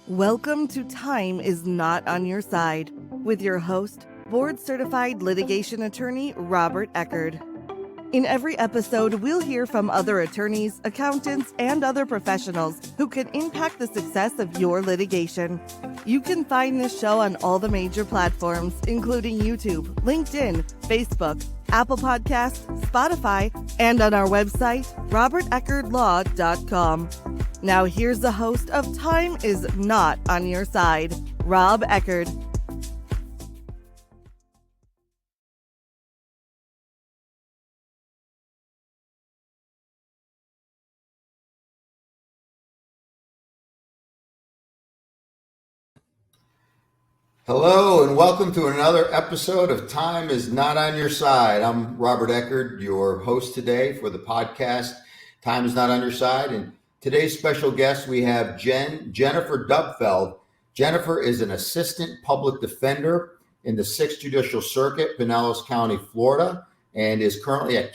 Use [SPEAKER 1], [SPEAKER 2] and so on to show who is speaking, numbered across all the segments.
[SPEAKER 1] Welcome to Time is Not on Your Side with your host, board-certified litigation attorney Robert Eckard. In every episode, we'll hear from other attorneys, accountants, and other professionals who can impact the success of your litigation. You can find this show on all the major platforms, including YouTube, LinkedIn, Facebook, Apple Podcasts, Spotify, and on our website, roberteckardlaw.com. Now here's the host of Time is Not on Your Side, Rob Eckard.
[SPEAKER 2] Hello and welcome to another episode of Time is Not on Your Side. I'm Robert Eckard, your host today for the podcast Time is Not on Your Side. And today's special guest, we have Jennifer Dubbeld. Jennifer is an assistant public defender in the Sixth Judicial Circuit, Pinellas County, Florida, and is currently a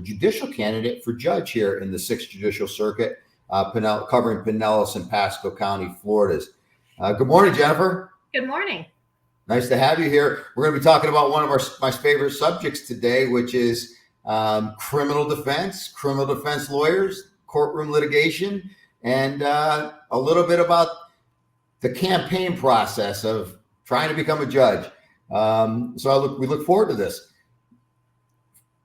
[SPEAKER 2] judicial candidate for judge here in the Sixth Judicial Circuit, covering Pinellas and Pasco County, Florida. Good morning, Jennifer.
[SPEAKER 3] Good morning.
[SPEAKER 2] Nice to have you here. We're going to be talking about one of my favorite subjects today, which is criminal defense lawyers, courtroom litigation, and a little bit about the campaign process of trying to become a judge. We look forward to this.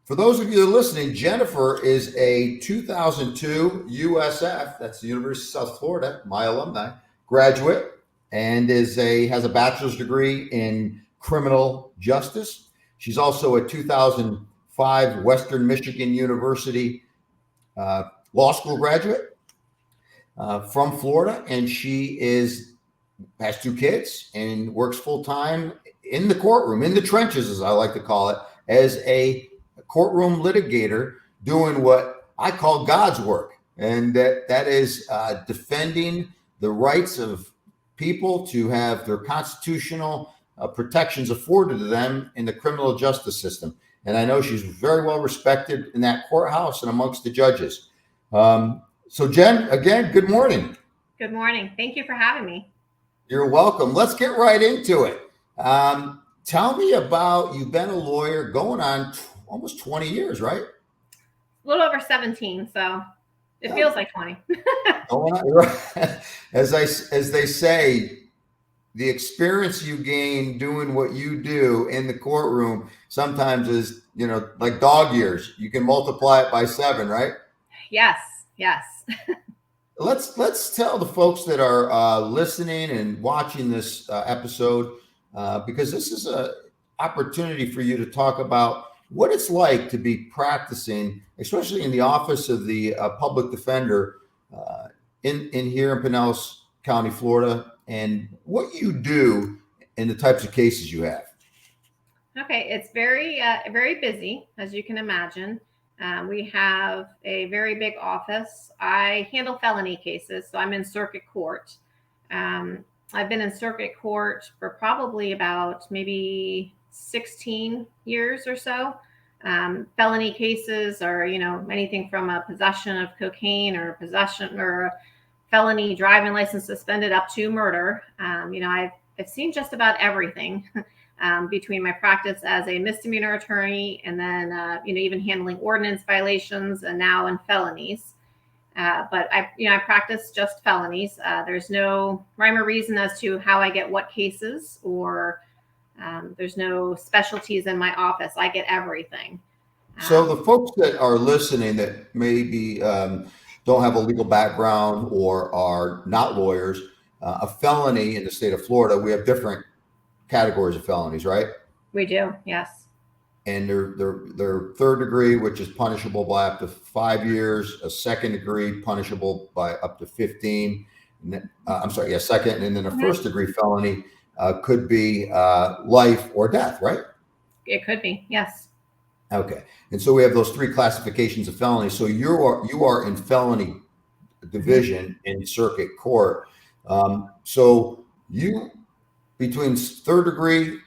[SPEAKER 2] For those of you that are listening, Jennifer is a 2002 USF, that's the University of South Florida, my alumni, graduate, and has a bachelor's degree in criminal justice. She's also a 2005 Western Michigan University law school graduate from Florida, and she has two kids and works full-time in the courtroom, in the trenches, as I like to call it, as a courtroom litigator, doing what I call God's work, and that is defending the rights of people to have their constitutional protections afforded to them in the criminal justice system. And I know she's very well respected in that courthouse and amongst the judges. So Jen, again, good morning.
[SPEAKER 3] Good morning. Thank you for having me.
[SPEAKER 2] You're welcome. Let's get right into it. Tell me about, you've been a lawyer going on almost 20 years, right?
[SPEAKER 3] A little over 17, so it feels like 20.
[SPEAKER 2] As they say, the experience you gain doing what you do in the courtroom sometimes is, like dog years. You can multiply it by 7, right?
[SPEAKER 3] Yes.
[SPEAKER 2] Let's tell the folks that are listening and watching this episode, because this is an opportunity for you to talk about what it's like to be practicing, especially in the office of the public defender in here in Pinellas County, Florida, and what you do and the types of cases you have.
[SPEAKER 3] Okay, it's very busy, as you can imagine. We have a very big office. I handle felony cases, so I'm in circuit court. I've been in circuit court for probably about maybe 16 years or so. Felony cases are, anything from a possession of cocaine or possession or a felony driving license suspended up to murder. I've seen just about everything between my practice as a misdemeanor attorney and then, even handling ordinance violations and now in felonies. But I practice just felonies. There's no rhyme or reason as to how I get what cases, or there's no specialties in my office. I get everything.
[SPEAKER 2] So the folks that are listening that maybe don't have a legal background or are not lawyers, a felony in the state of Florida, we have different categories of felonies, right?
[SPEAKER 3] We do, yes.
[SPEAKER 2] And they're third degree, which is punishable by up to 5 years, a second degree punishable by up to 15. Second, and then a first degree felony could be life or death, right?
[SPEAKER 3] It could be, yes.
[SPEAKER 2] Okay, and so we have those 3 classifications of felonies. So you are in felony division in circuit court. So you, between third degree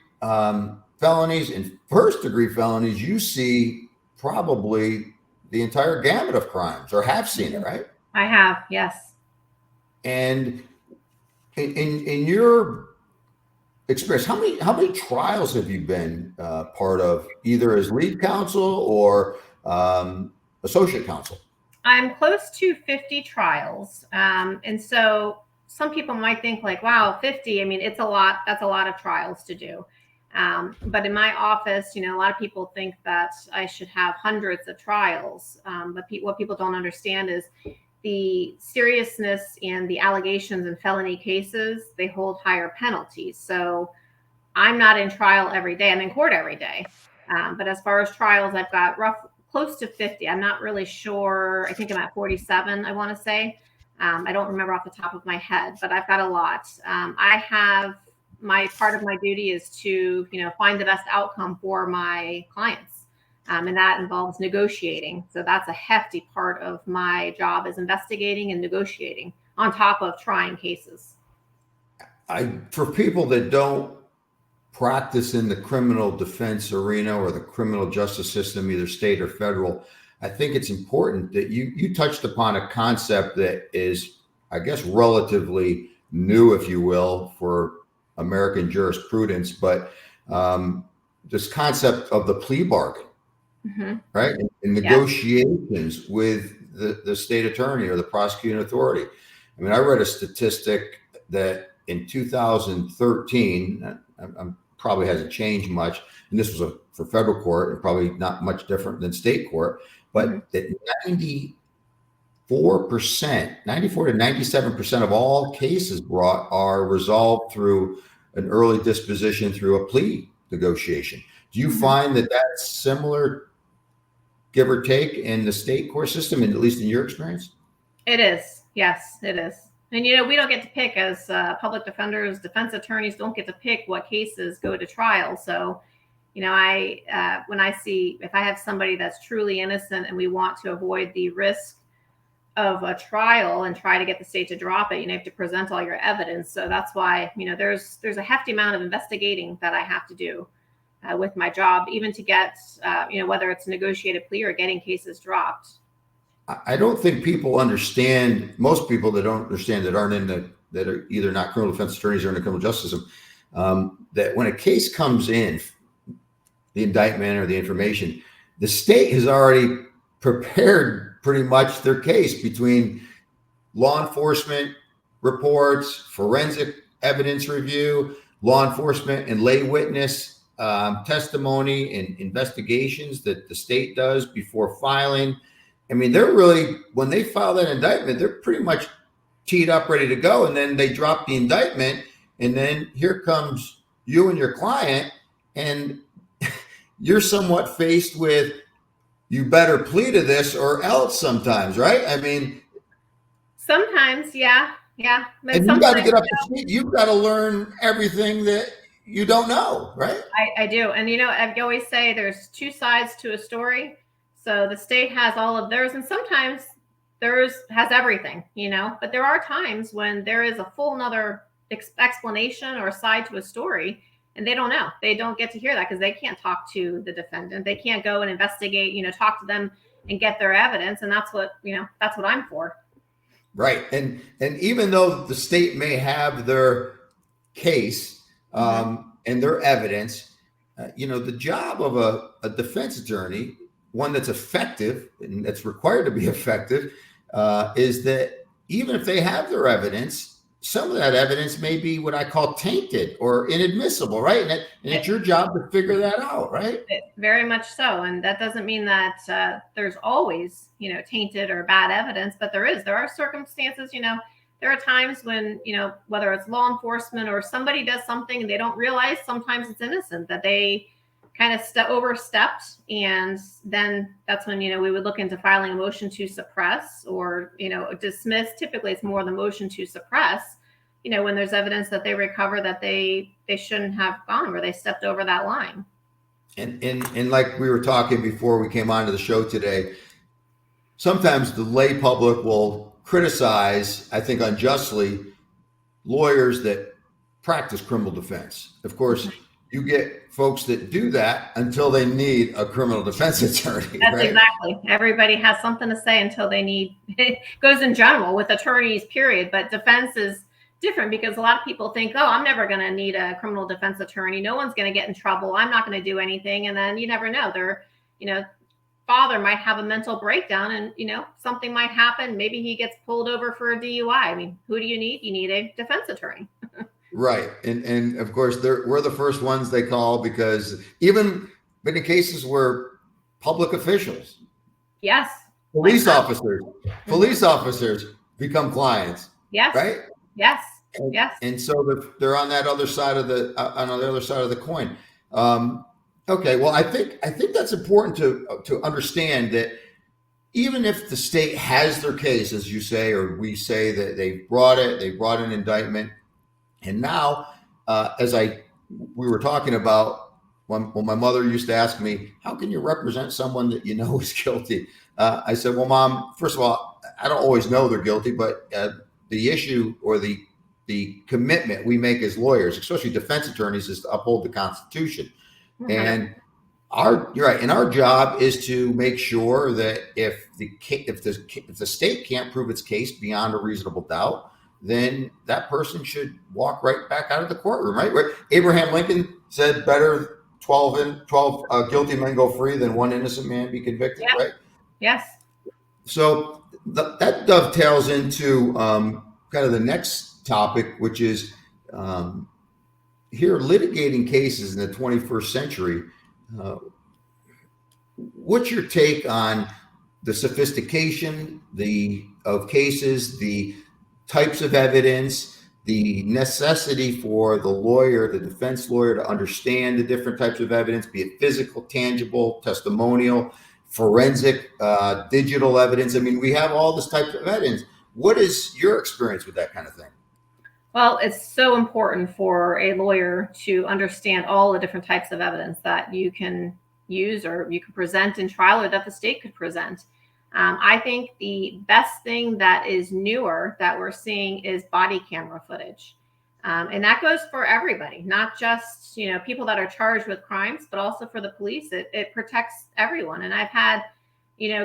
[SPEAKER 2] felonies and first degree felonies, you see probably the entire gamut of crimes, or have seen it, right?
[SPEAKER 3] I have, yes.
[SPEAKER 2] And In your experience, how many trials have you been part of, either as lead counsel or associate counsel?
[SPEAKER 3] I'm close to 50 trials. And so some people might think like, wow, 50, I mean, it's a lot. That's a lot of trials to do. But in my office, a lot of people think that I should have hundreds of trials. But what people don't understand is the seriousness and the allegations in felony cases, they hold higher penalties. So I'm not in trial every day. I'm in court every day. But as far as trials, I've got close to 50. I'm not really sure. I think I'm at 47, I want to say. I don't remember off the top of my head, but I've got a lot. I have part of my duty is to, find the best outcome for my clients. And that involves negotiating. So that's a hefty part of my job, is investigating and negotiating on top of trying cases.
[SPEAKER 2] For people that don't practice in the criminal defense arena or the criminal justice system, either state or federal, I think it's important that you touched upon a concept that is, I guess, relatively new, if you will, for American jurisprudence, but this concept of the plea bargain, right? In negotiations with the state attorney or the prosecuting authority. I mean, I read a statistic that in 2013, I'm probably hasn't changed much, and this was for federal court and probably not much different than state court, but that 94 to 97% of all cases brought are resolved through an early disposition through a plea negotiation. Do you find that that's similar, give or take, in the state court system, and at least in your experience?
[SPEAKER 3] It is. Yes, it is. And, we don't get to pick as public defenders, defense attorneys don't get to pick what cases go to trial. So, when I see, if I have somebody that's truly innocent and we want to avoid the risk of a trial and try to get the state to drop it, you have to present all your evidence. So that's why, there's a hefty amount of investigating that I have to do with my job, even to get, whether it's a negotiated plea or getting cases dropped.
[SPEAKER 2] I don't think people understand, most people that don't understand, that that are either not criminal defense attorneys or in the criminal justice system, that when a case comes in, the indictment or the information, the state has already prepared pretty much their case between law enforcement reports, forensic evidence review, law enforcement and lay witness testimony and investigations that the state does before filing. I mean, they're really, when they file that indictment, they're pretty much teed up, ready to go. And then they drop the indictment. And then here comes you and your client. And you're somewhat faced with, you better plead to this or else sometimes, right? I mean,
[SPEAKER 3] sometimes, yeah. But
[SPEAKER 2] and you got to get up to speed. You've got to learn everything that you don't know, right? I
[SPEAKER 3] do. And, I always say there's two sides to a story. So the state has all of theirs, and sometimes theirs has everything, but there are times when there is a full nother explanation or side to a story, and they don't know. They don't get to hear that because they can't talk to the defendant. They can't go and investigate, talk to them and get their evidence. And that's what I'm for. Right.
[SPEAKER 2] And even though the state may have their case and their evidence, the job of a defense attorney, one that's effective and that's required to be effective, is that even if they have their evidence, some of that evidence may be what I call tainted or inadmissible, right? And it's your job to figure that out, right?
[SPEAKER 3] Very much so. And that doesn't mean that there's always, tainted or bad evidence, but there are circumstances, there are times when, whether it's law enforcement or somebody does something and they don't realize sometimes it's innocent, that they kind of overstepped. And then that's when, we would look into filing a motion to suppress or, dismiss. Typically it's more the motion to suppress, when there's evidence that they recover that they shouldn't have gone, where they stepped over that line.
[SPEAKER 2] And like we were talking before we came onto the show today, sometimes the lay public will criticize, I think unjustly, lawyers that practice criminal defense. Of course, you get folks that do that until they need a criminal defense attorney.
[SPEAKER 3] That's
[SPEAKER 2] right?
[SPEAKER 3] Exactly. Everybody has something to say until they need, it goes in general with attorneys, period. But defense is different because a lot of people think, oh, I'm never going to need a criminal defense attorney. No one's going to get in trouble. I'm not going to do anything. And then you never know. Father might have a mental breakdown and, something might happen. Maybe he gets pulled over for a DUI. I mean, who do you need? You need a defense attorney.
[SPEAKER 2] Right. And of course, we're the first ones they call because even in cases where public officials,
[SPEAKER 3] yes,
[SPEAKER 2] police officers become clients.
[SPEAKER 3] Yes.
[SPEAKER 2] Right.
[SPEAKER 3] Yes.
[SPEAKER 2] And,
[SPEAKER 3] yes.
[SPEAKER 2] And so they're on that other side of the other side of the coin. Okay. Well, I think that's important to understand that even if the state has their case, as you say, or we say that they brought an indictment, and now, we were talking about when my mother used to ask me, how can you represent someone that you know is guilty? I said, well, Mom, first of all, I don't always know they're guilty, but the issue or the commitment we make as lawyers, especially defense attorneys, is to uphold the Constitution. Mm-hmm. And you're right. And our job is to make sure that if the state can't prove its case beyond a reasonable doubt, then that person should walk right back out of the courtroom, right? Where Abraham Lincoln said, better 12 guilty men go free than one innocent man be convicted, right?
[SPEAKER 3] Yes.
[SPEAKER 2] So that dovetails into kind of the next topic, which is here litigating cases in the 21st century. What's your take on the sophistication of cases, the types of evidence, the necessity for the defense lawyer to understand the different types of evidence, be it physical, tangible, testimonial, forensic, digital evidence? I mean, we have all this type of evidence. What is your experience with that kind of thing?
[SPEAKER 3] Well, it's so important for a lawyer to understand all the different types of evidence that you can use or you can present in trial or that the state could present. I think the best thing that is newer that we're seeing is body camera footage. And that goes for everybody, not just, people that are charged with crimes, but also for the police. It protects everyone. And I've had,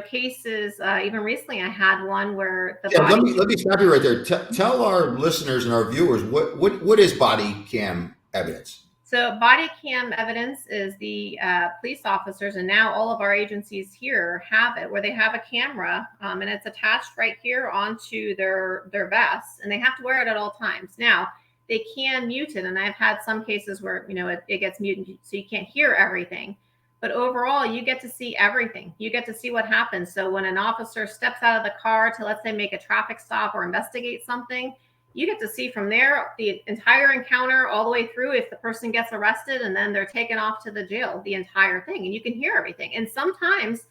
[SPEAKER 3] cases, even recently I had one where
[SPEAKER 2] let me stop you right there. Tell our listeners and our viewers, what is body cam evidence?
[SPEAKER 3] So body cam evidence is the police officers, and now all of our agencies here have it, where they have a camera and it's attached right here onto their vest, and they have to wear it at all times. Now, they can mute it, and I've had some cases where, it gets muted so you can't hear everything. But overall, you get to see everything. You get to see what happens. So when an officer steps out of the car to, let's say, make a traffic stop or investigate something, you get to see from there the entire encounter all the way through if the person gets arrested and then they're taken off to the jail, the entire thing. And you can hear everything. And sometimes,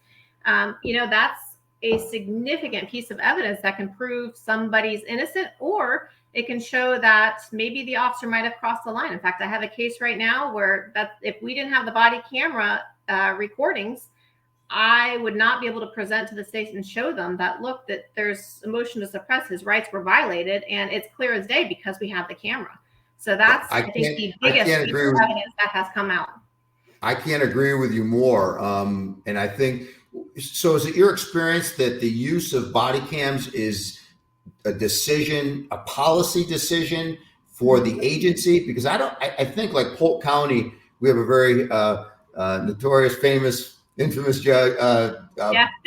[SPEAKER 3] that's a significant piece of evidence that can prove somebody's innocent, or it can show that maybe the officer might have crossed the line. In fact, I have a case right now where if we didn't have the body camera recordings, I would not be able to present to the state and show them that, look, that there's a motion to suppress, his rights were violated, and it's clear as day because we have the camera. So that's, I think, the biggest piece of evidence that has come out.
[SPEAKER 2] I can't agree with you more. And I think, so is it your experience that the use of body cams is a policy decision for the agency? Because I think like Polk County, we have a very notorious, infamous judge,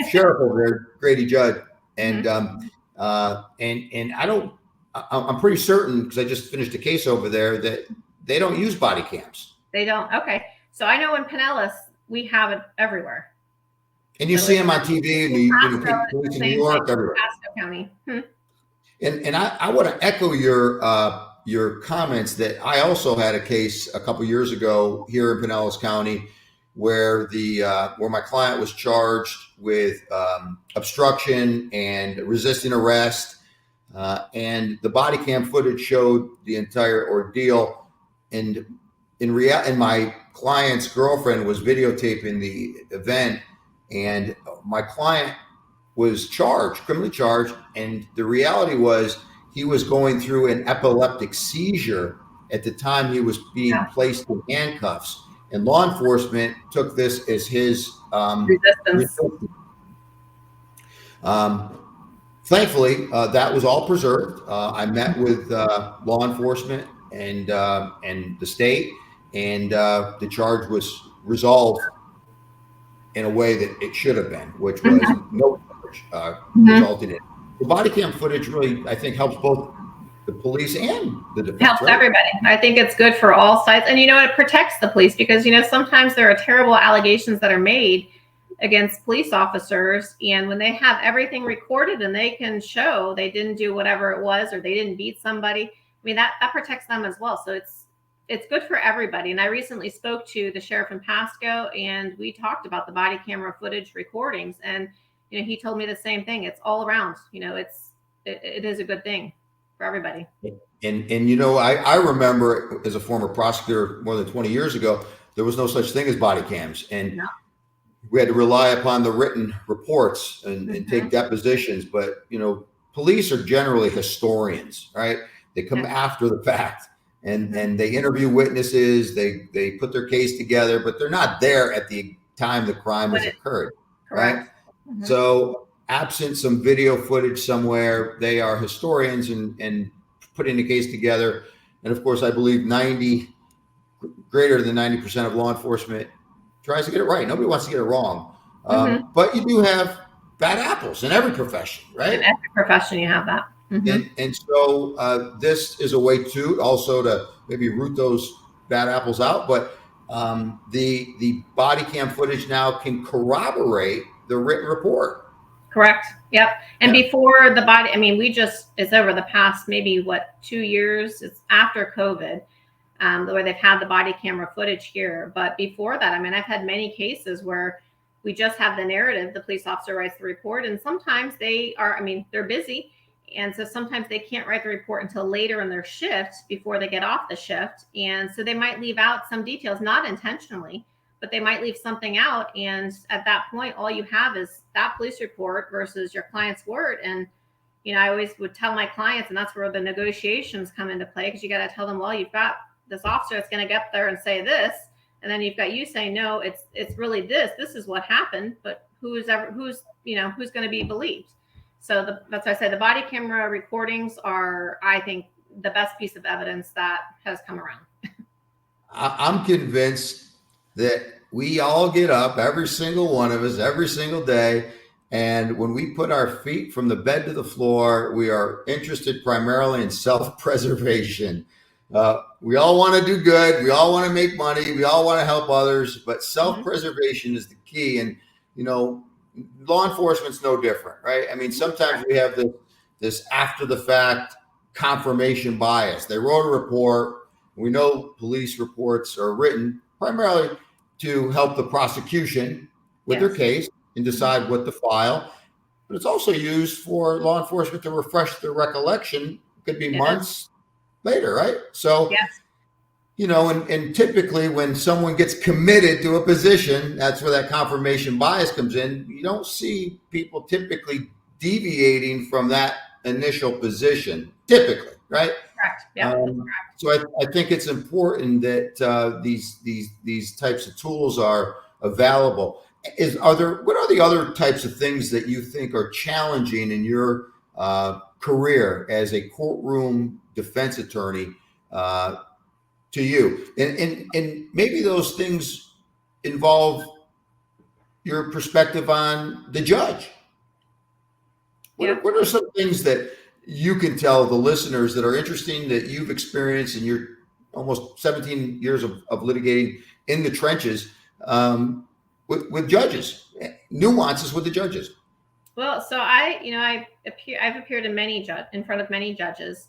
[SPEAKER 2] sheriff over there, Grady Judd, and I'm pretty certain, because I just finished a case over there, that they don't use body cams.
[SPEAKER 3] They don't. Okay, so I know in Pinellas we have it everywhere,
[SPEAKER 2] and you see them on TV in New York, everywhere.
[SPEAKER 3] Pasco County.
[SPEAKER 2] And I want to echo your comments that I also had a case a couple years ago here in Pinellas County where my client was charged with obstruction and resisting arrest, and the body cam footage showed the entire ordeal. And my client's girlfriend was videotaping the event, and my client was criminally charged, and the reality was he was going through an epileptic seizure at the time he was being placed in handcuffs. And law enforcement took this as his resistance. thankfully, that was all preserved. I met with law enforcement and the state, and the charge was resolved in a way that it should have been, which was no charge resulted in. The body cam footage really, I think, helps both the police and the defense.
[SPEAKER 3] Helps everybody. I think it's good for all sides. And, it protects the police because, sometimes there are terrible allegations that are made against police officers. And when they have everything recorded and they can show they didn't do whatever it was, or they didn't beat somebody, that protects them as well. So it's good for everybody. And I recently spoke to the sheriff in Pasco, and we talked about the body camera footage recordings. And, he told me the same thing. It's all around, it is a good thing for everybody.
[SPEAKER 2] And I remember as a former prosecutor more than 20 years ago, there was no such thing as body cams. And we had to rely upon the written reports and take depositions. But, police are generally historians, right? They come after the fact and they interview witnesses. They put their case together, but they're not there at the time the crime has occurred, right? So absent some video footage somewhere, they are historians and putting the case together. And of course, I believe greater than 90% of law enforcement tries to get it right. Nobody wants to get it wrong. But you do have bad apples in every profession, right?
[SPEAKER 3] In every profession, you have that.
[SPEAKER 2] And so this is a way also to maybe root those bad apples out. But the body cam footage now can corroborate the written report.
[SPEAKER 3] Correct. Yep. And before the body, it's over the past maybe 2 years. It's after COVID, where they've had the body camera footage here. But before that, I've had many cases where we just have the narrative. The police officer writes the report, and sometimes they're busy. And so sometimes they can't write the report until later in their shift before they get off the shift. And so they might leave out some details, not intentionally, but they might leave something out. And at that point, all you have is that police report versus your client's word. And, I always would tell my clients, and that's where the negotiations come into play, because you got to tell them, well, you've got this officer that's going to get there and say this. And then you've got you saying, no, it's really this is what happened, but who's going to be believed? So that's why I say the body camera recordings are, I think, the best piece of evidence that has come around.
[SPEAKER 2] I'm convinced that we all get up, every single one of us, every single day. And when we put our feet from the bed to the floor, we are interested primarily in self-preservation. We all want to do good. We all want to make money. We all want to help others. But self-preservation is the key. And, law enforcement's no different, right? Sometimes we have this after the fact confirmation bias. They wrote a report. We know police reports are written primarily to help the prosecution with their case and decide what to file. But it's also used for law enforcement to refresh their recollection. It could be months later, right? So, and typically when someone gets committed to a position, that's where that confirmation bias comes in. You don't see people typically deviating from that initial position, typically, right?
[SPEAKER 3] Correct. Yeah.
[SPEAKER 2] So I think it's important that these types of tools are available. What are the other types of things that you think are challenging in your career as a courtroom defense attorney to you? And maybe those things involve your perspective on the judge. What are some things that you can tell the listeners that are interesting that you've experienced in your almost 17 years of litigating in the trenches with judges, nuances with the judges?
[SPEAKER 3] Well, so I've appeared in front of many judges,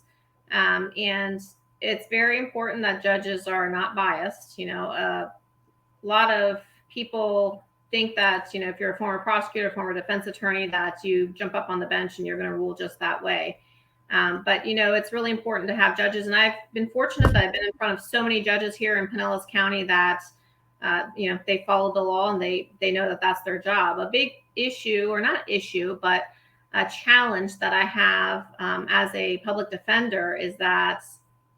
[SPEAKER 3] and it's very important that judges are not biased. A lot of people think that, if you're a former prosecutor, former defense attorney, that you jump up on the bench and you're going to rule just that way. But, it's really important to have judges. And I've been fortunate that I've been in front of so many judges here in Pinellas County that, they follow the law and they know that that's their job. A big issue, or not issue, but a challenge that I have as a public defender is that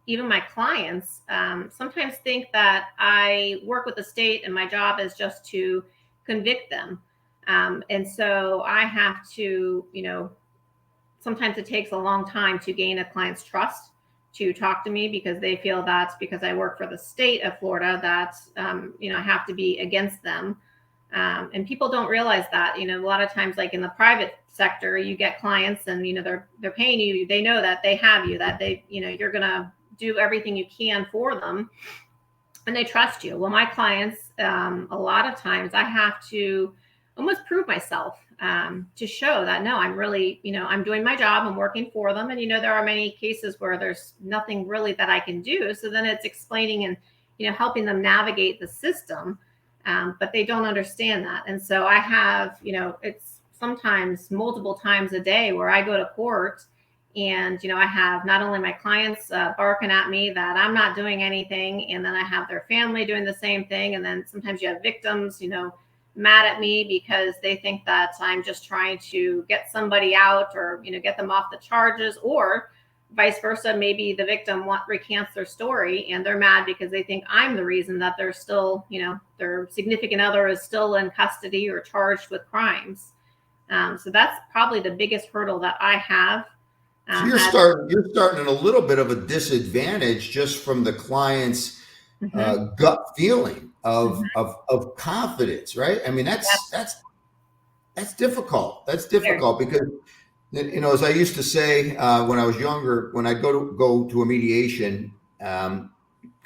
[SPEAKER 3] even my clients sometimes think that I work with the state and my job is just to convict them. And so I have to, sometimes it takes a long time to gain a client's trust to talk to me, because they feel that because I work for the state of Florida that, I have to be against them. And people don't realize that, a lot of times, like in the private sector, you get clients and, they're paying you. They know that they have you, that they, you're going to do everything you can for them, and they trust you. Well, my clients, a lot of times I have to almost prove myself to show that, no, I'm really, I'm doing my job, I'm working for them. And, there are many cases where there's nothing really that I can do. So then it's explaining and, helping them navigate the system. But they don't understand that. And so I have, it's sometimes multiple times a day where I go to court and, I have not only my clients barking at me that I'm not doing anything, and then I have their family doing the same thing. And then sometimes you have victims, mad at me because they think that I'm just trying to get somebody out or, get them off the charges, or vice versa. Maybe the victim recants their story and they're mad because they think I'm the reason that they're still, their significant other is still in custody or charged with crimes. So that's probably the biggest hurdle that I have.
[SPEAKER 2] So you're starting in a little bit of a disadvantage just from the client's gut feeling of confidence, right? I mean, that's difficult. That's difficult because, as I used to say when I was younger, when I go to a mediation, kind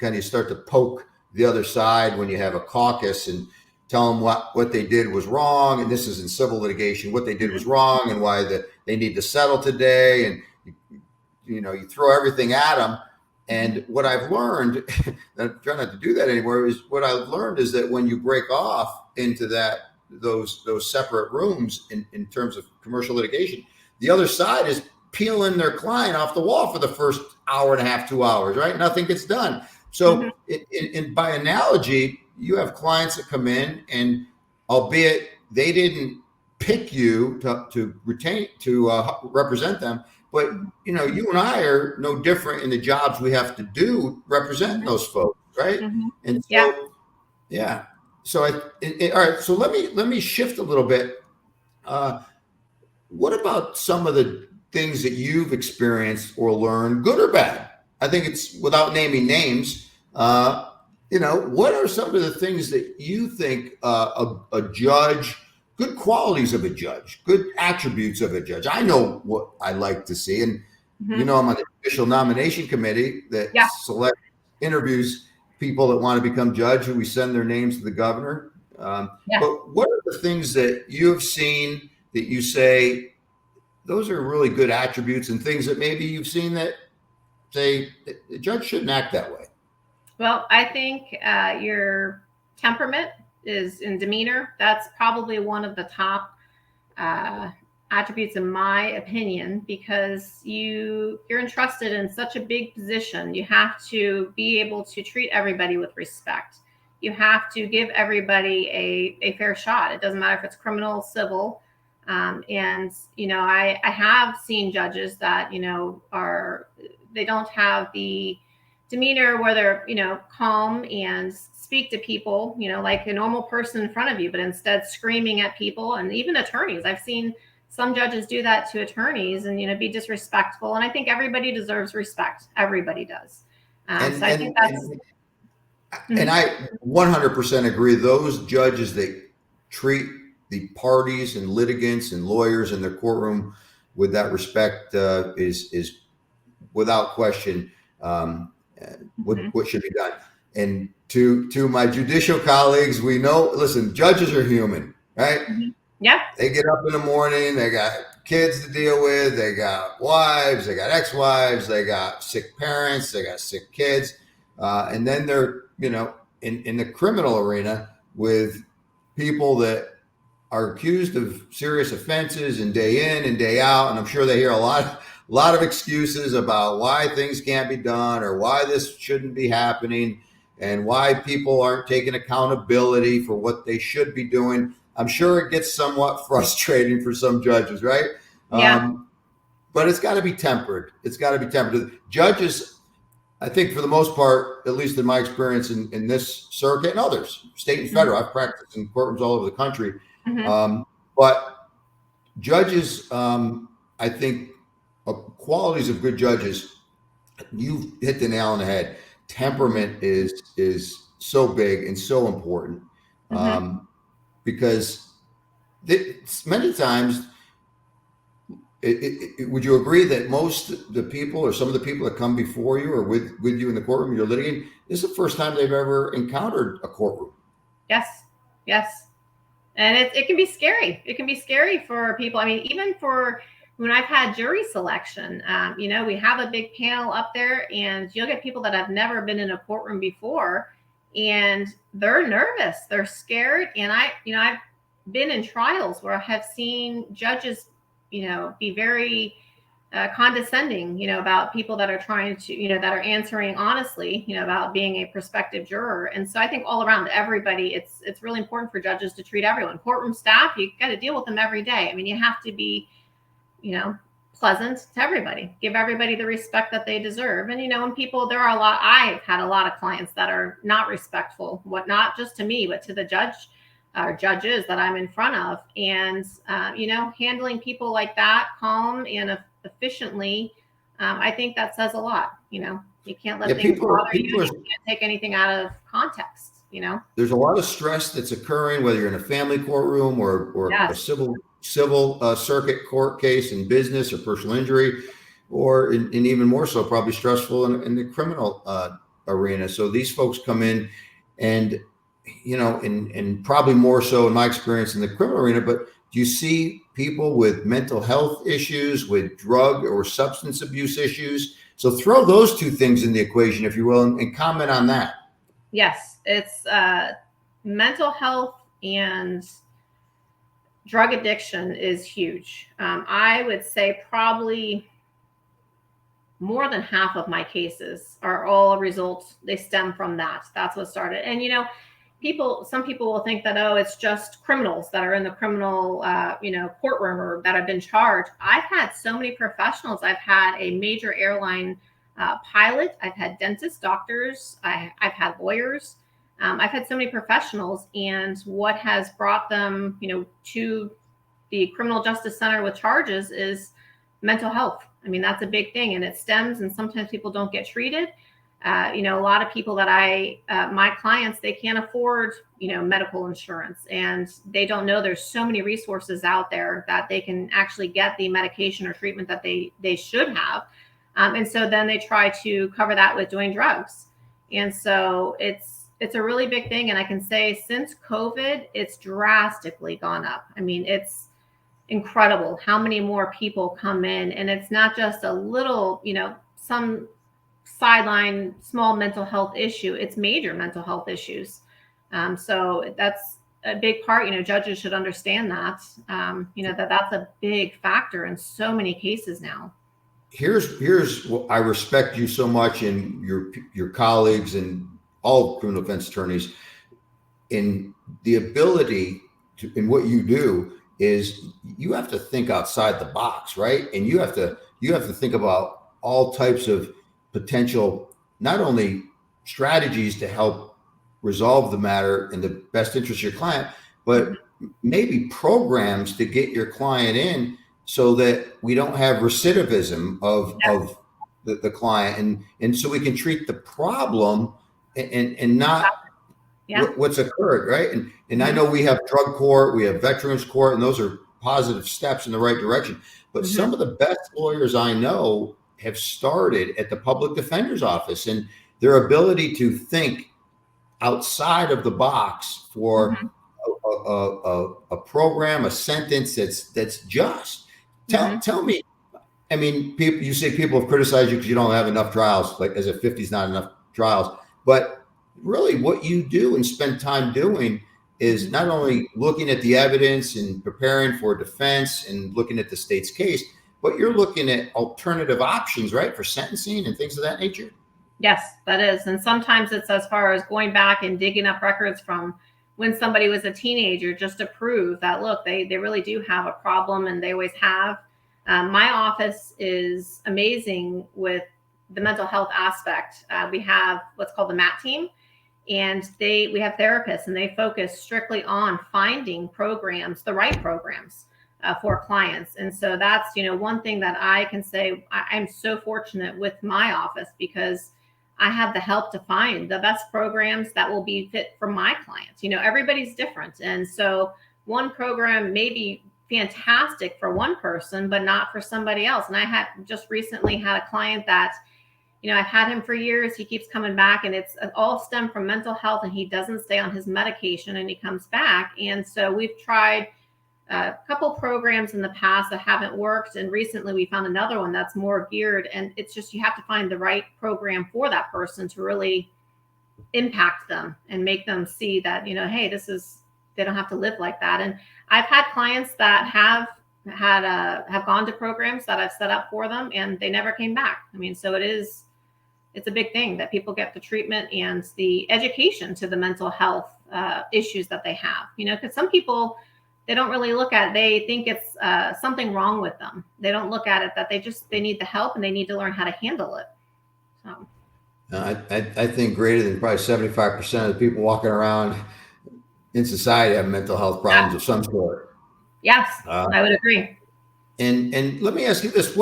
[SPEAKER 2] of start to poke the other side when you have a caucus and tell them what they did was wrong. And this is in civil litigation, what they did was wrong and why they need to settle today. And, you throw everything at them. And what I've learned, I try not to do that anymore, is what I've learned is that when you break off into those separate rooms in terms of commercial litigation, the other side is peeling their client off the wall for the first hour and a half, 2 hours, right? Nothing gets done. So by analogy, you have clients that come in and, albeit they didn't pick you to represent them, but you and I are no different in the jobs we have to do representing those folks, right? And so, yeah. So all right. So let me shift a little bit. What about some of the things that you've experienced or learned, good or bad? I think it's, without naming names, what are some of the things that you think a judge, good qualities of a judge, good attributes of a judge? I know what I like to see. And, I'm on the judicial nomination committee that interviews people that want to become judge, and we send their names to the governor. But what are the things that you've seen that you say, those are really good attributes, and things that maybe you've seen that say the judge shouldn't act that way?
[SPEAKER 3] Well, I think your temperament is in demeanor. That's probably one of the top attributes in my opinion, because you're entrusted in such a big position. You have to be able to treat everybody with respect. You have to give everybody a fair shot. It doesn't matter if it's criminal, civil. And, I have seen judges that, they don't have the demeanor where they're, calm and speak to people, like a normal person in front of you, but instead screaming at people. And even attorneys, I've seen some judges do that to attorneys and, be disrespectful. And I think everybody deserves respect. Everybody does. So I think that's.
[SPEAKER 2] And I 100% agree. Those judges that treat the parties and litigants and lawyers in their courtroom with that respect is without question what should be done. And to my judicial colleagues, we know, listen, judges are human, right?
[SPEAKER 3] Yeah.
[SPEAKER 2] They get up in the morning, they got kids to deal with, they got wives, they got ex-wives, they got sick parents, they got sick kids. And then they're, in the criminal arena with people that are accused of serious offenses and day in and day out. And I'm sure they hear a lot of excuses about why things can't be done or why this shouldn't be happening and why people aren't taking accountability for what they should be doing. I'm sure it gets somewhat frustrating for some judges, right?
[SPEAKER 3] Yeah.
[SPEAKER 2] But it's got to be tempered. It's got to be tempered. Judges, I think for the most part, at least in my experience in this circuit and others, state and federal, I've practiced in courtrooms all over the country. But judges, I think, qualities of good judges, you hit the nail on the head. Temperament is so big and so important, because many times, would you agree that most of the people, or some of the people that come before you or with you in the courtroom, you're litigating, this is the first time they've ever encountered a courtroom?
[SPEAKER 3] Yes. And it can be scary. It can be scary for people. I mean, even for when I've had jury selection, we have a big panel up there, and you'll get people that have never been in a courtroom before, and they're nervous, they're scared. And I've been in trials where I have seen judges, be very condescending, about people that are trying to, that are answering honestly, about being a prospective juror. And so I think all around everybody, it's really important for judges to treat everyone. Courtroom staff, you got to deal with them every day. I mean, you have to be, pleasant to everybody, give everybody the respect that they deserve. And, when people, I've had a lot of clients that are not respectful, not just to me, but to the judge or judges that I'm in front of. And, handling people like that, calm and efficiently, I think that says a lot. You can't let things bother you. You can't take anything out of context,
[SPEAKER 2] There's a lot of stress that's occurring, whether you're in a family courtroom or a civil circuit court case in business or personal injury, or and even more so, probably stressful in the criminal arena. So these folks come in and, and probably more so in my experience in the criminal arena, but do you see people with mental health issues, with drug or substance abuse issues? So throw those two things in the equation, if you will, and comment on that.
[SPEAKER 3] Yes, it's mental health and drug addiction is huge. I would say probably more than half of my cases are all results. They stem from that. That's what started. And, some people will think that, it's just criminals that are in the criminal, courtroom or that have been charged. I've had so many professionals. I've had a major airline pilot. I've had dentists, doctors. I've had lawyers. I've had so many professionals, and what has brought them, to the criminal justice center with charges is mental health. I mean, that's a big thing, and it stems, and sometimes people don't get treated. A lot of people that my clients, they can't afford, medical insurance, and they don't know there's so many resources out there that they can actually get the medication or treatment that they should have. And so then they try to cover that with doing drugs. And so it's a really big thing. And I can say since COVID, it's drastically gone up. I mean, it's incredible how many more people come in, and it's not just a little, some sideline small mental health issue. It's major mental health issues. So that's a big part. Judges should understand that, that's a big factor in so many cases now.
[SPEAKER 2] Here's what I respect you so much, and your colleagues and all criminal defense attorneys, in the ability to, in what you do, is you have to think outside the box, right? And you have to think about all types of potential, not only strategies to help resolve the matter in the best interest of your client, but maybe programs to get your client in so that we don't have recidivism of the client, and so we can treat the problem and not what's occurred, right? And I know we have drug court, we have veterans court, and those are positive steps in the right direction. But some of the best lawyers I know have started at the public defender's office, and their ability to think outside of the box for a program, a sentence that's just. Tell me, I mean, you say people have criticized you because you don't have enough trials, like as if 50 is not enough trials. But really what you do and spend time doing is not only looking at the evidence and preparing for defense and looking at the state's case, but you're looking at alternative options, right, for sentencing and things of that nature.
[SPEAKER 3] Yes, that is. And sometimes it's as far as going back and digging up records from when somebody was a teenager, just to prove that, look, they really do have a problem, and they always have. My office is amazing with the mental health aspect. We have what's called the MAT team, and we have therapists, and they focus strictly on finding programs, the right programs, for clients. And so that's, one thing that I can say, I'm so fortunate with my office because I have the help to find the best programs that will be fit for my clients. Everybody's different. And so one program may be fantastic for one person, but not for somebody else. And I had just recently had a client that, I've had him for years. He keeps coming back, and it's all stemmed from mental health, and he doesn't stay on his medication, and he comes back. And so we've tried a couple programs in the past that haven't worked. And recently we found another one that's more geared. And it's just, you have to find the right program for that person to really impact them and make them see that, hey, they don't have to live like that. And I've had clients that have gone to programs that I've set up for them, and they never came back. So it's a big thing that people get the treatment and the education to the mental health issues that they have, because some people, they don't really look at it. They think it's something wrong with them. They don't look at it that they need the help, and they need to learn how to handle it. So
[SPEAKER 2] I think greater than probably 75% of the people walking around in society have mental health problems of some sort.
[SPEAKER 3] Yes, I would agree.
[SPEAKER 2] And let me ask you this: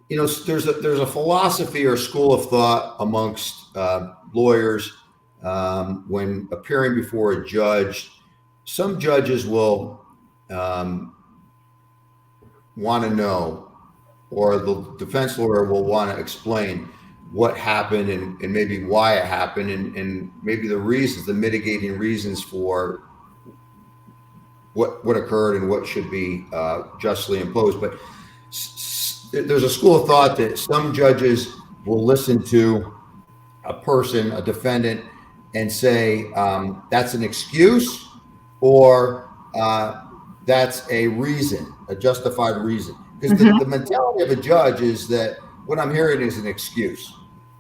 [SPEAKER 2] there's a philosophy or school of thought amongst lawyers when appearing before a judge. Some judges will want to know, or the defense lawyer will want to explain what happened and maybe why it happened, and maybe the reasons, the mitigating reasons for what occurred and what should be justly imposed. But there's a school of thought that some judges will listen to a person, a defendant, and say that's an excuse, or that's a reason, a justified reason. Because the mentality of a judge is that what I'm hearing is an excuse,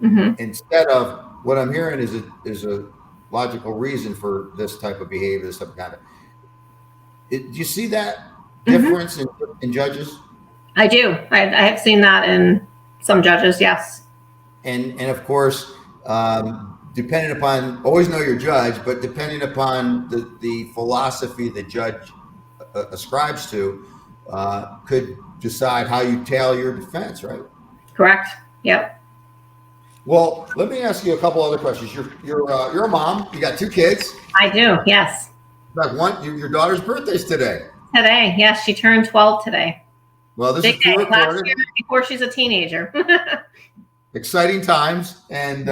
[SPEAKER 2] instead of what I'm hearing is a logical reason for this type of behavior, this type of conduct. Do you see that difference in judges?
[SPEAKER 3] I do. I have seen that in some judges, yes.
[SPEAKER 2] And of course, depending upon, always know your judge, but depending upon the philosophy the judge ascribes to, could decide how you tailor your defense, right?
[SPEAKER 3] Correct. Yep.
[SPEAKER 2] Well, let me ask you a couple other questions. You're a mom. You got 2 kids.
[SPEAKER 3] I do. Yes.
[SPEAKER 2] Your daughter's birthday's today.
[SPEAKER 3] Today, yes, she turned 12 today.
[SPEAKER 2] Well, this
[SPEAKER 3] Big
[SPEAKER 2] is
[SPEAKER 3] day.
[SPEAKER 2] pre-recorded.
[SPEAKER 3] Last year, before she's a teenager.
[SPEAKER 2] Exciting times, and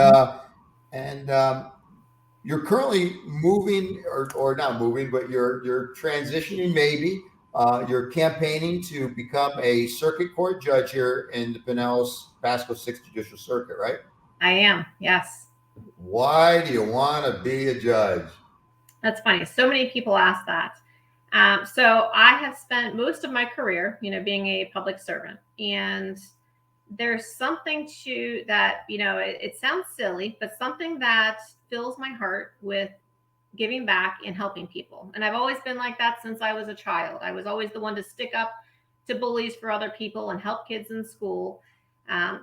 [SPEAKER 2] you're currently moving, or not moving, but you're transitioning. Maybe you're campaigning to become a circuit court judge here in the Pinellas Pasco Sixth Judicial Circuit, right?
[SPEAKER 3] I am. Yes.
[SPEAKER 2] Why do you want to be a judge?
[SPEAKER 3] That's funny. So many people ask that. So I have spent most of my career, being a public servant, and there's something to that, it sounds silly, but something that fills my heart with giving back and helping people. And I've always been like that since I was a child. I was always the one to stick up to bullies for other people and help kids in school.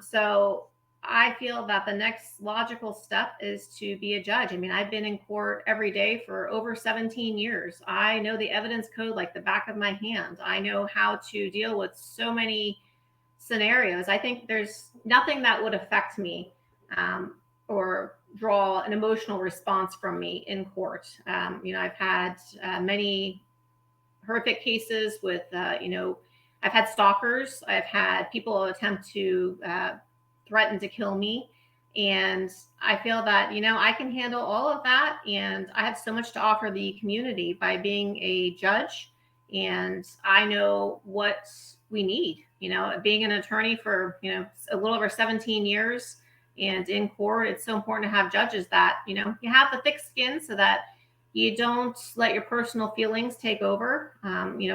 [SPEAKER 3] So I feel that the next logical step is to be a judge. I've been in court every day for over 17 years. I know the evidence code like the back of my hand. I know how to deal with so many scenarios. I think there's nothing that would affect me or draw an emotional response from me in court. I've had many horrific cases with, I've had stalkers. I've had people attempt to threaten to kill me. And I feel that, I can handle all of that. And I have so much to offer the community by being a judge. And I know what we need, being an attorney for, a little over 17 years and in court, it's so important to have judges that, you have the thick skin so that you don't let your personal feelings take over.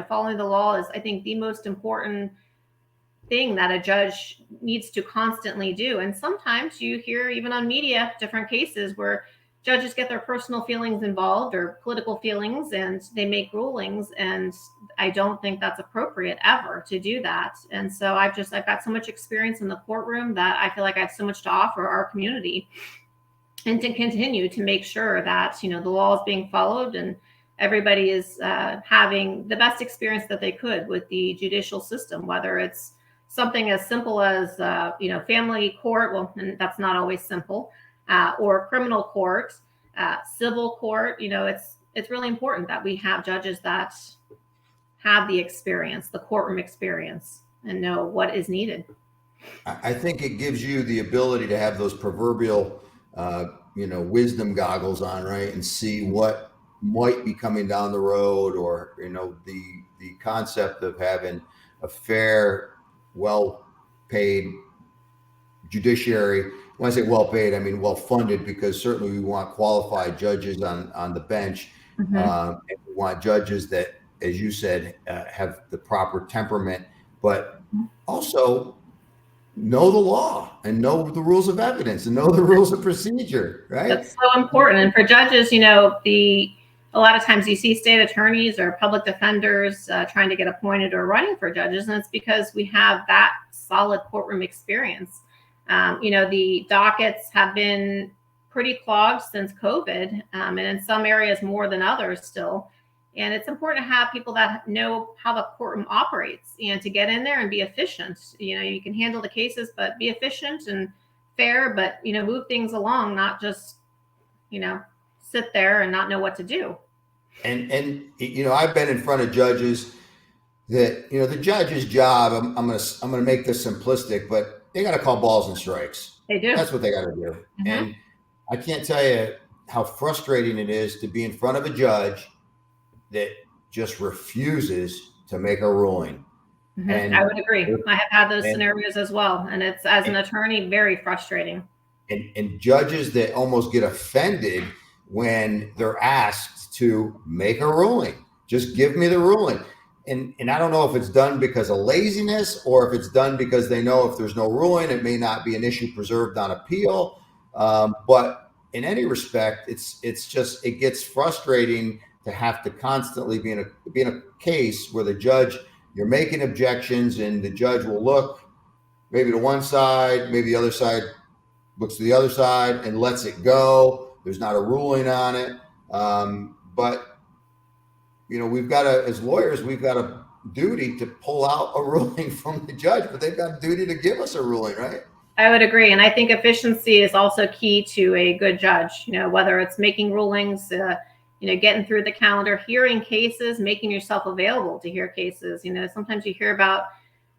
[SPEAKER 3] Following the law is, I think, the most important thing that a judge needs to constantly do. And sometimes you hear, even on media, different cases where judges get their personal feelings involved or political feelings and they make rulings. And I don't think that's appropriate ever to do that. And so I've got so much experience in the courtroom that I feel like I have so much to offer our community and to continue to make sure that, the law is being followed and everybody is having the best experience that they could with the judicial system, whether it's something as simple as family court. Well, and that's not always simple, or criminal court, civil court. It's really important that we have judges that have the experience, the courtroom experience, and know what is needed.
[SPEAKER 2] I think it gives you the ability to have those proverbial, wisdom goggles on, right, and see what might be coming down the road, or the concept of having a fair, well-paid judiciary. When I say well-paid, I mean well-funded, because certainly we want qualified judges on the bench.
[SPEAKER 3] Mm-hmm.
[SPEAKER 2] And we want judges that, as you said, have the proper temperament, but also know the law and know the rules of evidence and know the rules of procedure, right?
[SPEAKER 3] That's so important. And for judges, a lot of times you see state attorneys or public defenders trying to get appointed or running for judges, and it's because we have that solid courtroom experience. The dockets have been pretty clogged since COVID, and in some areas more than others still. And it's important to have people that know how the courtroom operates and to get in there and be efficient. You can handle the cases, but be efficient and fair, but, move things along, not just, sit there and not know what to do.
[SPEAKER 2] And I've been in front of judges that, the judge's job, I'm going to make this simplistic, but they got to call balls and strikes.
[SPEAKER 3] They do.
[SPEAKER 2] That's what they got to do.
[SPEAKER 3] Mm-hmm.
[SPEAKER 2] And I can't tell you how frustrating it is to be in front of a judge that just refuses to make a ruling.
[SPEAKER 3] Mm-hmm.
[SPEAKER 2] And
[SPEAKER 3] I would agree. I have had those scenarios as well. And it's, as an attorney, very frustrating.
[SPEAKER 2] And judges that almost get offended when they're asked to make a ruling. Just give me the ruling. And I don't know if it's done because of laziness or if it's done because they know if there's no ruling, it may not be an issue preserved on appeal. But in any respect, it's just, it gets frustrating to have to constantly be in a case where the judge, you're making objections and the judge will look maybe to one side, maybe the other side looks to the other side and lets it go. There's not a ruling on it. But we've got to, as lawyers, we've got a duty to pull out a ruling from the judge, but they've got a duty to give us a ruling, right?
[SPEAKER 3] I would agree. And I think efficiency is also key to a good judge, whether it's making rulings, getting through the calendar, hearing cases, making yourself available to hear cases. Sometimes you hear about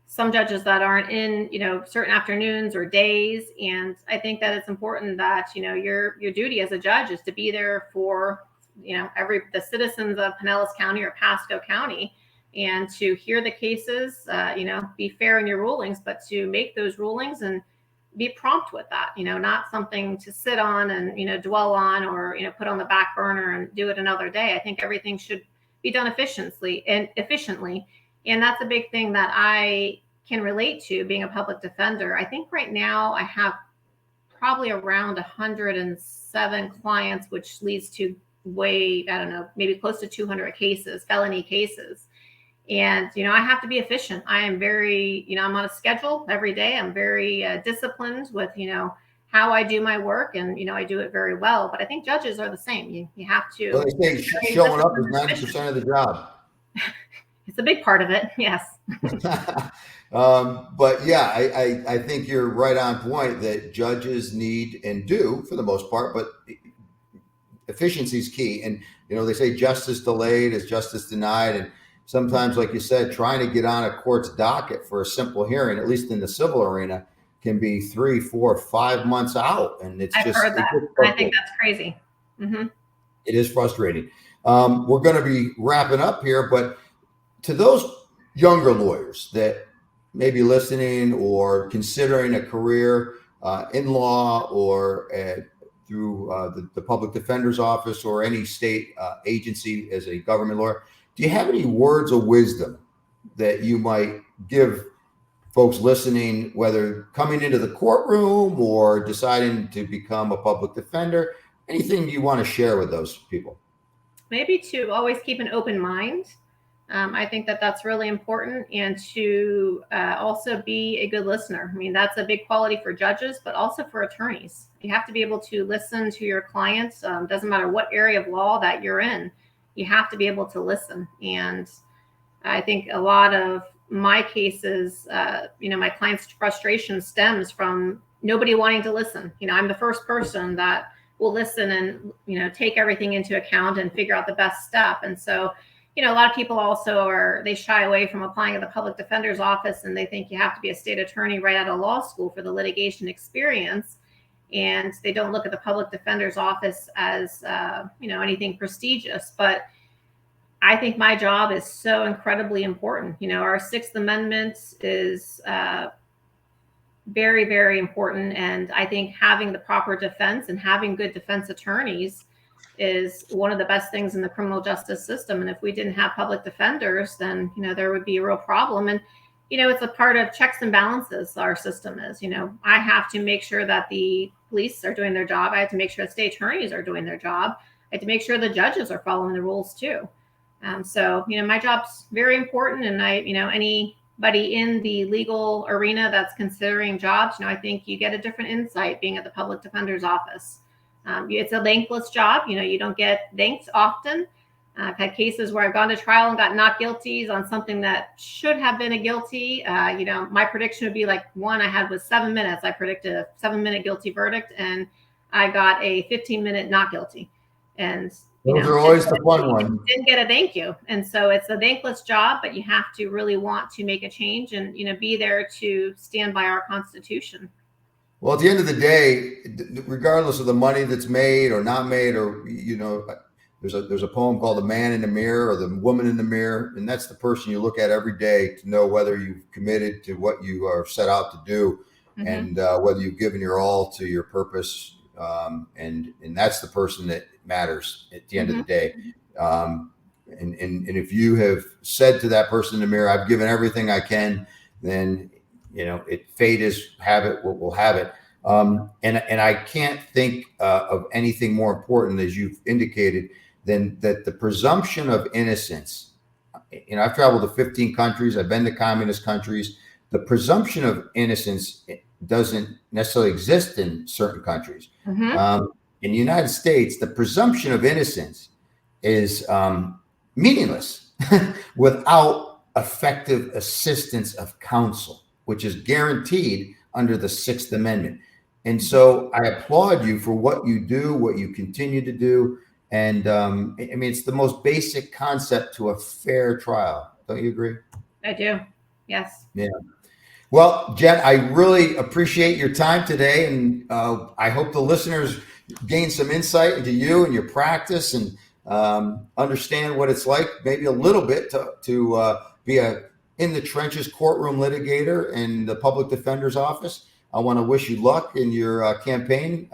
[SPEAKER 3] some judges that aren't in, certain afternoons or days. And I think that it's important that, your duty as a judge is to be there for, the citizens of Pinellas County or Pasco County, and to hear the cases, be fair in your rulings, but to make those rulings and be prompt with that, not something to sit on and, dwell on or, put on the back burner and do it another day. I think everything should be done efficiently. And that's a big thing that I can relate to being a public defender. I think right now I have probably around 107 clients, which leads to maybe close to 200 cases, felony cases. And, I have to be efficient. I am very, I'm on a schedule every day. I'm very disciplined with, how I do my work, and, I do it very well. But I think judges are the same. You have to.
[SPEAKER 2] Well, they say showing up is 90% of the job.
[SPEAKER 3] It's a big part of it. Yes.
[SPEAKER 2] But yeah, I think you're right on point that judges need and do for the most part, but efficiency is key. And, they say justice delayed is justice denied. And sometimes, like you said, trying to get on a court's docket for a simple hearing, at least in the civil arena, can be 3, 4, 5 months out. And
[SPEAKER 3] I've heard that. I think that's crazy. Mm-hmm.
[SPEAKER 2] It is frustrating. We're going to be wrapping up here, but to those younger lawyers that may be listening or considering a career in law or through the public defender's office or any state agency as a government lawyer, do you have any words of wisdom that you might give folks listening, whether coming into the courtroom or deciding to become a public defender? Anything you want to share with those people?
[SPEAKER 3] Maybe to always keep an open mind. I think that that's really important, and to also be a good listener. I mean, that's a big quality for judges, but also for attorneys. You have to be able to listen to your clients. Doesn't matter what area of law that you're in. you have to be able to listen. And I think a lot of my cases, my clients' frustration stems from nobody wanting to listen. I'm the first person that will listen and, take everything into account and figure out the best step. And so, a lot of people also they shy away from applying at the public defender's office, and they think you have to be a state attorney right out of law school for the litigation experience. And they don't look at the public defender's office as, anything prestigious. But I think my job is so incredibly important. Our Sixth Amendment is very, very important. And I think having the proper defense and having good defense attorneys is one of the best things in the criminal justice system. And if we didn't have public defenders, then, there would be a real problem. And, it's a part of checks and balances. Our system is, I have to make sure that the police are doing their job. I have to make sure the state attorneys are doing their job. I have to make sure the judges are following the rules too. So, my job's very important. And anybody in the legal arena that's considering jobs, I think you get a different insight being at the public defender's office. It's a thankless job. You don't get thanked often. I've had cases where I've gone to trial and got not guilties on something that should have been a guilty. My prediction would be like one I had was 7 minutes. I predicted a 7-minute guilty verdict, and I got a 15-minute not guilty. And
[SPEAKER 2] those are always the fun ones.
[SPEAKER 3] Didn't get a thank you. And so it's a thankless job, but you have to really want to make a change and, be there to stand by our Constitution.
[SPEAKER 2] Well, at the end of the day, regardless of the money that's made or not made, or, there's a poem called The Man in the Mirror or The Woman in the Mirror. And that's the person you look at every day to know whether you've committed to what you are set out to do, mm-hmm. and whether you've given your all to your purpose. And that's the person that matters at the end mm-hmm. of the day. And if you have said to that person in the mirror, I've given everything I can, then, fate is have it, we'll have it. And I can't think of anything more important, as you've indicated, than that the presumption of innocence. I've traveled to 15 countries. I've been to communist countries. The presumption of innocence doesn't necessarily exist in certain countries. Mm-hmm. In the United States, the presumption of innocence is meaningless without effective assistance of counsel, which is guaranteed under the Sixth Amendment. And so I applaud you for what you do, what you continue to do. And it's the most basic concept to a fair trial. Don't you agree?
[SPEAKER 3] I do. Yes.
[SPEAKER 2] Yeah. Well, Jen, I really appreciate your time today. And I hope the listeners gain some insight into you and your practice and understand what it's like, maybe a little bit to be a in the trenches courtroom litigator in the public defender's office. I want to wish you luck in your campaign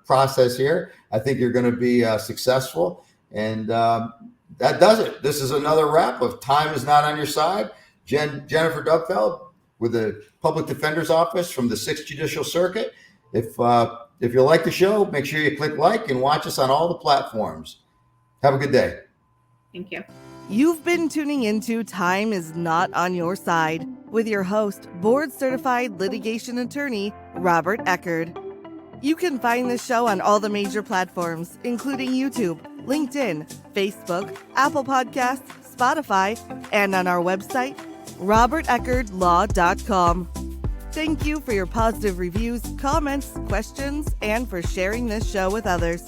[SPEAKER 2] process here. I think you're going to be successful. And that does it. This is another wrap of Time Is Not On Your Side. Jennifer Dubbeld with the Public Defender's Office from the Sixth Judicial Circuit. If you like the show, make sure you click like and watch us on all the platforms. Have a good day.
[SPEAKER 3] Thank you.
[SPEAKER 1] You've been tuning into Time Is Not On Your Side with your host, board-certified litigation attorney, Robert Eckard. You can find this show on all the major platforms, including YouTube, LinkedIn, Facebook, Apple Podcasts, Spotify, and on our website, roberteckardlaw.com. Thank you for your positive reviews, comments, questions, and for sharing this show with others.